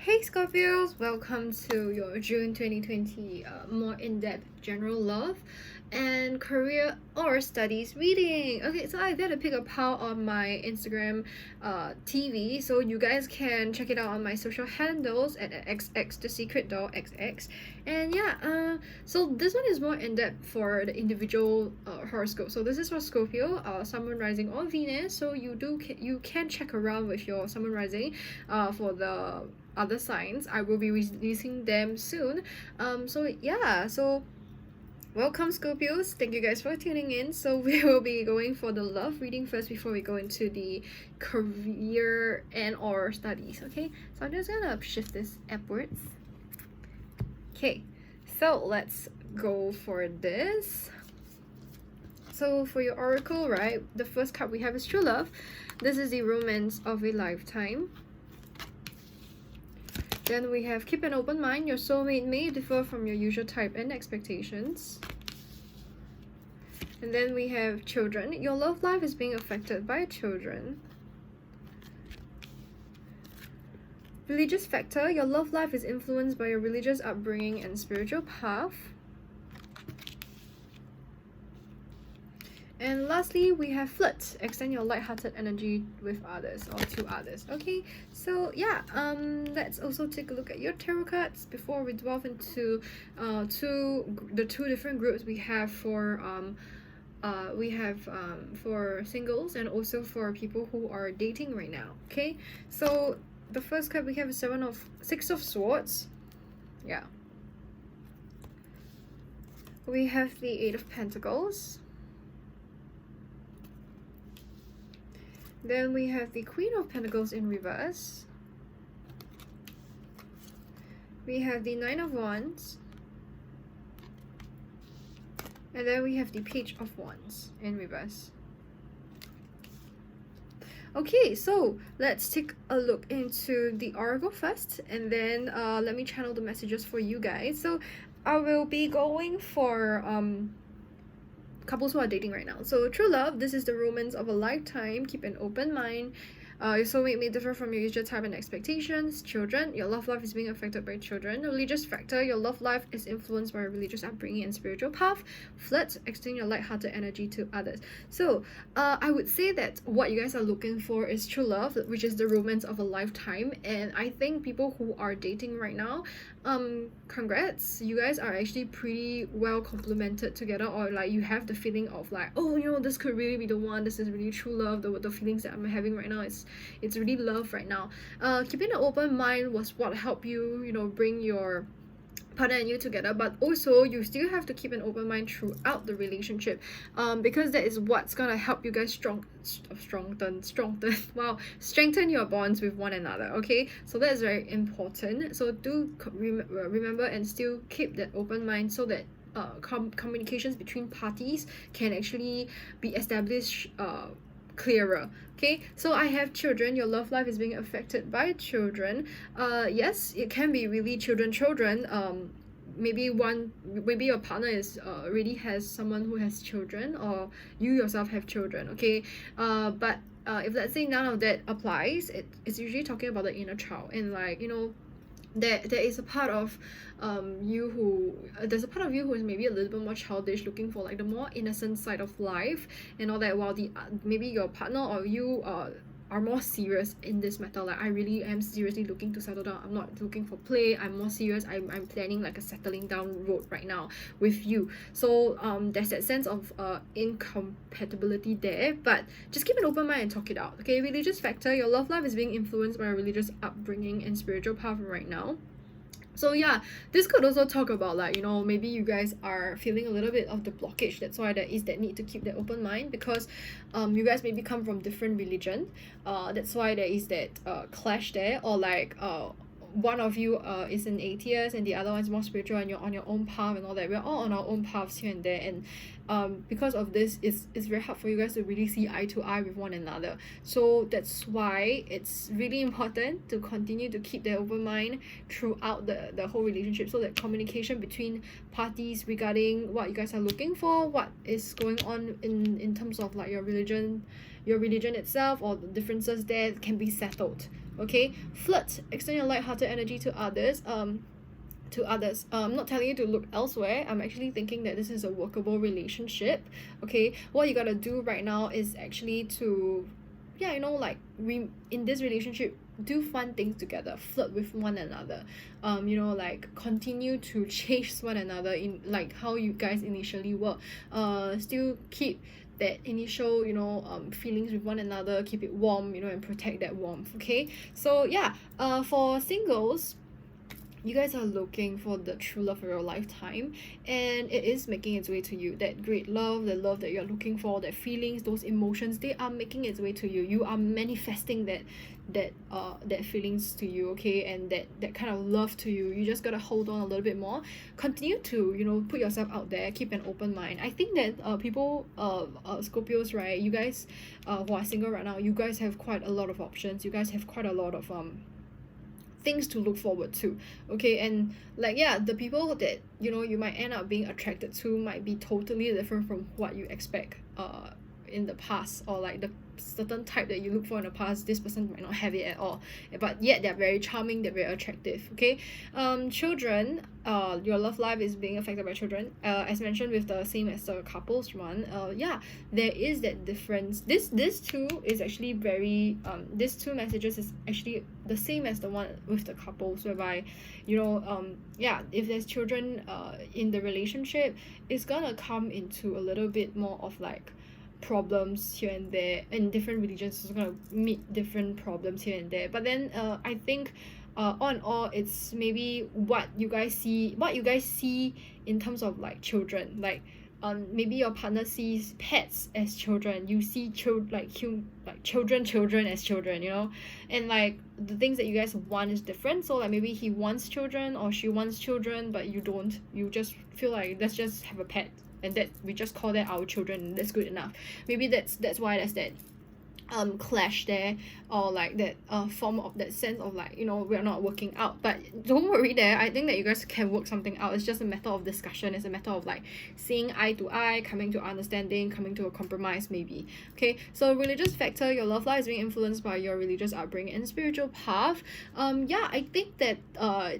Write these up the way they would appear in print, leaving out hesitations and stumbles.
Hey Scorpios, welcome to your June 2020 more in-depth general love and career or studies reading. Okay, so I did a pick a poll on my Instagram TV, so you guys can check it out on my social handles at XX thesecretdoorsales. And yeah, so this one is more in-depth for the individual horoscope. So this is for Scorpio, Sun, Moon, Rising, or Venus. So you can check around with your Sun, Moon, Rising for the other signs. I will be releasing them soon. So welcome Scorpios, thank you guys for tuning in. So we will be going for the love reading first before we go into the career and or studies. Okay, so I'm just gonna shift this upwards. Okay, so let's go for this. So for your oracle, right, the first card we have is true love. This is the romance of a lifetime. Then we have keep an open mind. Your soulmate may differ from your usual type and expectations. And then we have children. Your love life is being affected by children. Religious factor. Your love life is influenced by your religious upbringing and spiritual path. And lastly, we have flirt. Extend your light-hearted energy with others or to others. Okay, so yeah, let's also take a look at your tarot cards before we delve into the two different groups we have for for singles and also for people who are dating right now. Okay, so the first card we have is Six of Swords. Yeah. We have the Eight of Pentacles. Then we have the Queen of Pentacles in reverse. We have the Nine of Wands. And then we have the Page of Wands in reverse. Okay, so let's take a look into the oracle first, and then let me channel the messages for you guys. So I will be going for couples who are dating right now. So true love, this is the romance of a lifetime. Keep an open mind. Your soulmate may differ from your usual type and expectations. Children, your love life is being affected by children. Religious factor, your love life is influenced by religious upbringing and spiritual path. Flirt, extend your light-hearted energy to others. So I would say that what you guys are looking for is true love, which is the romance of a lifetime. And I think people who are dating right now, congrats, you guys are actually pretty well complemented together, or like you have the feeling of like, oh, you know, this could really be the one, this is really true love. The feelings that I'm having right now, it's really love right now. Keeping an open mind was what helped you, you know, bring your partner and you together, but also you still have to keep an open mind throughout the relationship, because that is what's gonna help you guys strengthen your bonds with one another. Okay, so that is very important. So do remember and still keep that open mind so that communications between parties can actually be established clearer. Okay, so I have children. Your love life is being affected by children. Yes, it can be really children. Maybe your partner is already has someone who has children, or you yourself have children. Okay, but if let's say none of that applies, it's usually talking about the inner child, and like, you know, there is a part of you who there's a part of you who is maybe a little bit more childish, looking for like the more innocent side of life and all that, while the maybe your partner or you are more serious in this matter. Like, I really am seriously looking to settle down. I'm not looking for play. I'm more serious. I'm planning like a settling down road right now with you. So there's that sense of incompatibility there, but just keep an open mind and talk it out. Okay, religious factor, your love life is being influenced by a religious upbringing and spiritual path right now. So yeah, this could also talk about like, you know, maybe you guys are feeling a little bit of the blockage. That's why there is that need to keep that open mind, because you guys maybe come from different religion. That's why there is that clash there, or like one of you is an atheist and the other one is more spiritual, and you're on your own path and all that. We're all on our own paths here and there, and because of this, it's very hard for you guys to really see eye to eye with one another. So that's why it's really important to continue to keep the open mind throughout the whole relationship, so that communication between parties regarding what you guys are looking for, what is going on in terms of like your religion itself, or the differences there, can be settled. Okay, flirt, extend your light-hearted energy to others. I'm not telling you to look elsewhere. I'm actually thinking that this is a workable relationship. Okay, what you gotta do right now is actually to, yeah, you know, like in this relationship, do fun things together, flirt with one another, you know, like continue to chase one another in like how you guys initially were. Still keep that initial, you know, feelings with one another, keep it warm, you know, and protect that warmth. Okay, so yeah, for singles, you guys are looking for the true love of your lifetime, and it is making its way to you. That great love, the love that you're looking for, that feelings, those emotions, they are making its way to you. You are manifesting that feelings to you, okay, and that kind of love to you. You just gotta hold on a little bit more, continue to, you know, put yourself out there, keep an open mind. I think that people Scorpios, right, you guys who are single right now, you guys have quite a lot of options. You guys have quite a lot of things to look forward to, okay, and like, yeah, the people that, you know, you might end up being attracted to might be totally different from what you expect in the past, or like the certain type that you look for in the past, this person might not have it at all, but yet they're very charming, they're very attractive. Okay, children, your love life is being affected by children, as mentioned with the same as the couples one. Yeah, there is that difference. This two is actually very these two messages is actually the same as the one with the couples, whereby, you know, yeah, if there's children in the relationship, it's gonna come into a little bit more of like problems here and there, and different religions is gonna meet different problems here and there. But then I think on all, it's maybe what you guys see in terms of like children, like maybe your partner sees pets as children, you see children as children, you know, and like the things that you guys want is different. So like maybe he wants children or she wants children, but you don't, you just feel like let's just have a pet, and that we just call that our children, and that's good enough. Maybe that's why there's that clash there, or like that form of that sense of like, you know, we're not working out. But don't worry there, I think that you guys can work something out. It's just a matter of discussion, it's a matter of like seeing eye to eye, coming to understanding, coming to a compromise maybe. Okay, so religious factor, your love life is being influenced by your religious upbringing and spiritual path. Yeah, I think that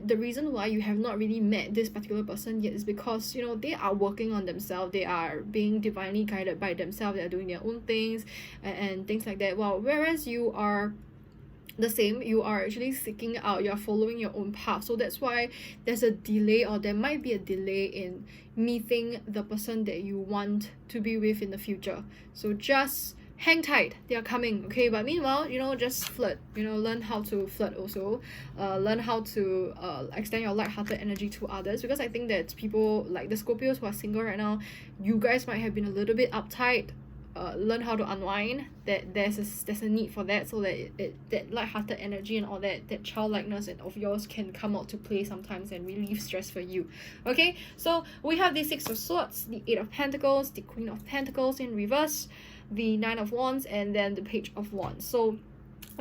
the reason why you have not really met this particular person yet is because, you know, they are working on themselves, they are being divinely guided by themselves, they are doing their own things and things like that. Well, whereas you are the same, you are actually seeking out, you're following your own path. So that's why there's a delay, or there might be a delay in meeting the person that you want to be with in the future. So just hang tight, they are coming, okay? But meanwhile, you know, just flirt, you know, learn how to flirt also, learn how to extend your light-hearted energy to others, because I think that people like the Scorpios who are single right now, you guys might have been a little bit uptight. Learn how to unwind, that there's a need for that, so that that light-hearted energy and all that childlikeness of yours can come out to play sometimes and relieve stress for you. Okay, so we have the Six of Swords, the Eight of Pentacles, the Queen of Pentacles in reverse, the Nine of Wands, and then the Page of Wands. So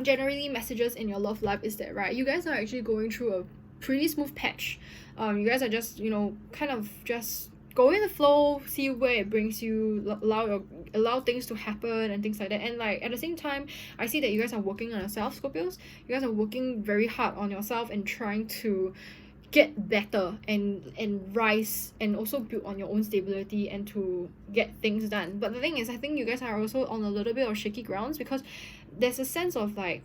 generally, messages in your love life is that, right, you guys are actually going through a pretty smooth patch. You guys are just, you know, kind of just go in the flow, see where it brings you, allow things to happen and things like that. And like at the same time, I see that you guys are working on yourself, Scorpios. You guys are working very hard on yourself and trying to get better and rise, and also build on your own stability and to get things done. But the thing is, I think you guys are also on a little bit of shaky grounds, because there's a sense of like,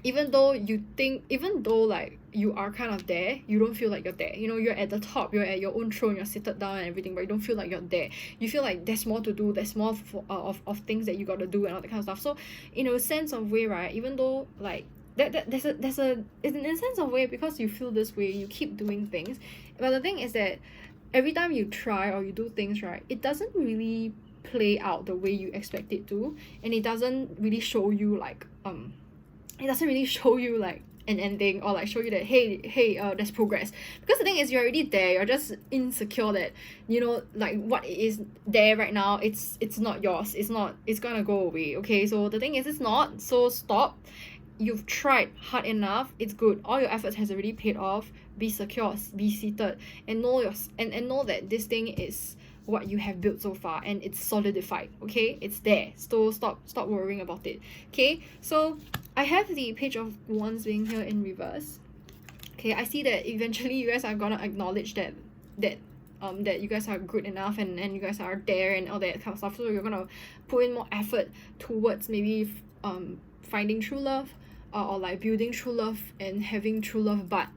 even though like you are kind of there, you don't feel like you're there. You know, you're at the top, you're at your own throne, you're seated down and everything, but you don't feel like you're there. You feel like there's more to do, there's more of things that you got to do and all that kind of stuff. So in a sense of way, right, even though like there's a in a sense of way, because you feel this way, you keep doing things. But the thing is that every time you try or you do things, right, it doesn't really play out the way you expect it to, and it doesn't really show you like an ending, or like show you that hey there's progress. Because the thing is, you're already there, you're just insecure that, you know, like what is there right now, it's not yours, it's gonna go away. Okay, so the thing is, it's not. So stop. You've tried hard enough, it's good, all your efforts has already paid off. Be secure, be seated, and know know that this thing is what you have built so far, and it's solidified. Okay, it's there. So stop worrying about it. Okay, so I have the Page of Wands being here in reverse. Okay, I see that eventually you guys are gonna acknowledge that that you guys are good enough, and you guys are there and all that kind of stuff. So you're gonna put in more effort towards maybe finding true love, or like building true love and having true love, but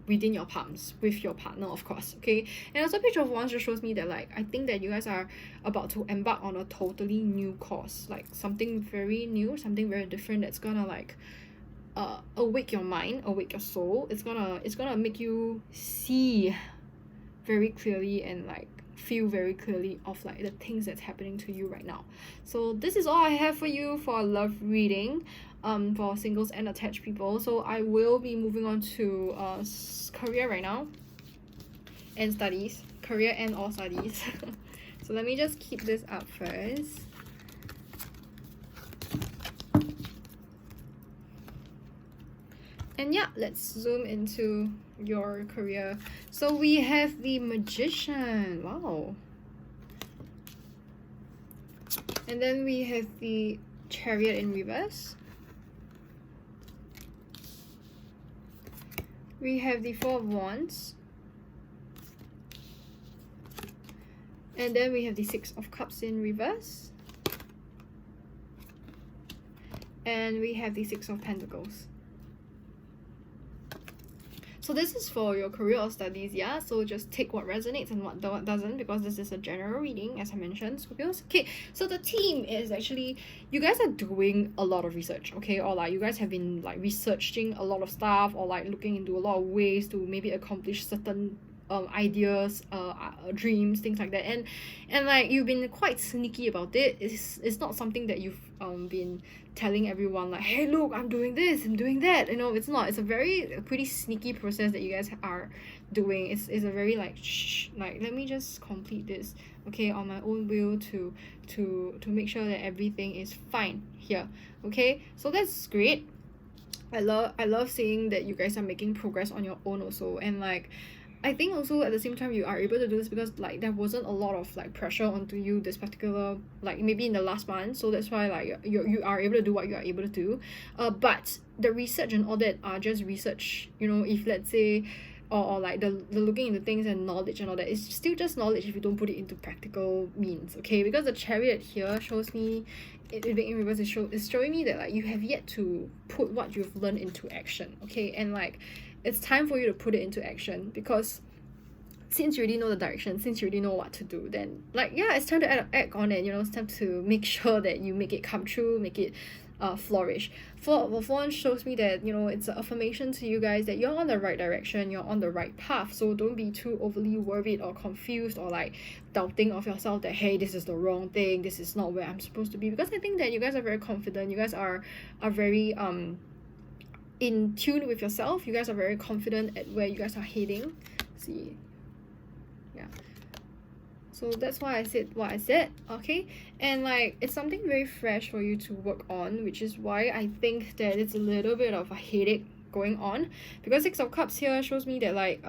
within your palms with your partner, of course. Okay, and also Page of Wands just shows me that like I think that you guys are about to embark on a totally new course, like something very new, something very different that's gonna like awake your mind, awake your soul. It's gonna make you see very clearly and like feel very clearly of like the things that's happening to you right now. So this is all I have for you for a love reading for singles and attached people. So I will be moving on to career right now, and studies, career and all studies. So let me just keep this up first. And yeah, let's zoom into your career. So we have the Magician. Wow. And then we have the Chariot in reverse. We have the Four of Wands. And then we have the Six of Cups in reverse. And we have the Six of Pentacles. So this is for your career or studies, yeah? So just take what resonates and what doesn't, because this is a general reading, as I mentioned, Scorpios. Okay, so the theme is actually, you guys are doing a lot of research, okay? Or like you guys have been like researching a lot of stuff, or like looking into a lot of ways to maybe accomplish certain ideas, dreams, things like that, and like you've been quite sneaky about it. It's not something that you've been telling everyone like, hey look, I'm doing this, I'm doing that, you know. It's not. It's a pretty sneaky process that you guys are doing. It's a very like shh, like let me just complete this, okay, on my own will to make sure that everything is fine here. Okay, so that's great. I love seeing that you guys are making progress on your own also. And like I think also at the same time you are able to do this because like there wasn't a lot of like pressure onto you this particular, like maybe in the last month, so that's why like you are able to do what you are able to do. But the research and all that are just research, you know. If let's say or like the looking into things and knowledge and all that, it's still just knowledge if you don't put it into practical means, okay? Because the Chariot here shows me, it being in reverse, is showing me that like you have yet to put what you've learned into action, okay? And like it's time for you to put it into action, because since you already know the direction, since you already know what to do, then like yeah, it's time to act on it, you know. It's time to make sure that you make it come true, make it flourish. For one shows me that, you know, it's an affirmation to you guys that you're on the right direction, you're on the right path. So don't be too overly worried or confused or like doubting of yourself that hey, this is the wrong thing, this is not where I'm supposed to be. Because I think that you guys are very confident, you guys are very in tune with yourself, you guys are very confident at where you guys are heading. See, yeah, so that's why I said what I said, okay? And like it's something very fresh for you to work on, which is why I think that it's a little bit of a headache going on, because Six of Cups here shows me that like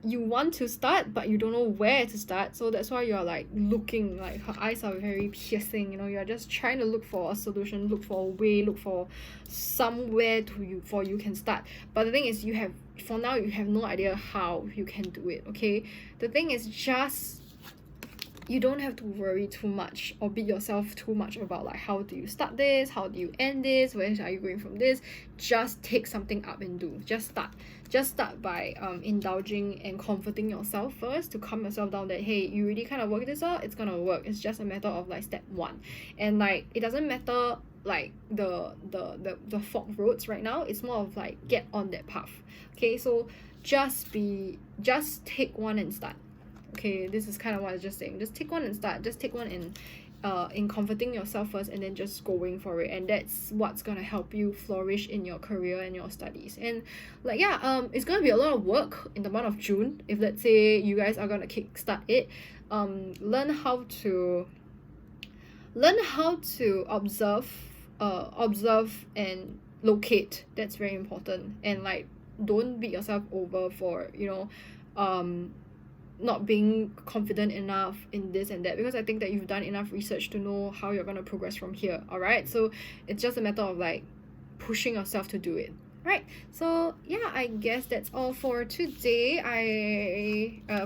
you want to start but you don't know where to start. So that's why you're like looking, like her eyes are very piercing, you know. You're just trying to look for a solution, look for a way, look for somewhere you can start. But the thing is, for now you have no idea how you can do it, okay? The thing is, just you don't have to worry too much or beat yourself too much about like how do you start this, how do you end this, where are you going from this. Just take something up and do. Just start by indulging and comforting yourself first, to calm yourself down that hey, you really kind of work this out, it's gonna work. It's just a matter of like step one. And like it doesn't matter like the fork roads right now. It's more of like get on that path, okay? So just take one and start. Okay, this is kind of what I was just saying. Just take one and start. Just take one in comforting yourself first, and then just going for it. And that's what's gonna help you flourish in your career and your studies. And like yeah, it's gonna be a lot of work in the month of June. If let's say you guys are gonna kickstart it, learn how to observe and locate. That's very important. And like don't beat yourself over for, you know, not being confident enough in this and that, because I think that you've done enough research to know how you're going to progress from here. All right, so it's just a matter of like pushing yourself to do it. Right, so yeah, I guess that's all for today.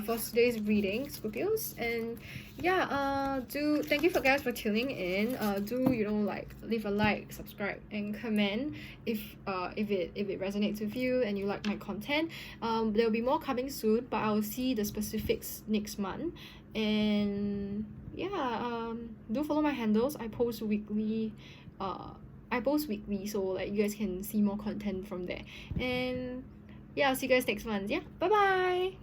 For today's reading, Scorpios. And yeah, do thank you for guys for tuning in. Do leave a like, subscribe, and comment if it resonates with you and you like my content. There will be more coming soon, but I'll see the specifics next month. And yeah, do follow my handles. I post weekly. So like you guys can see more content from there. And yeah, I'll see you guys next month. Yeah, bye bye.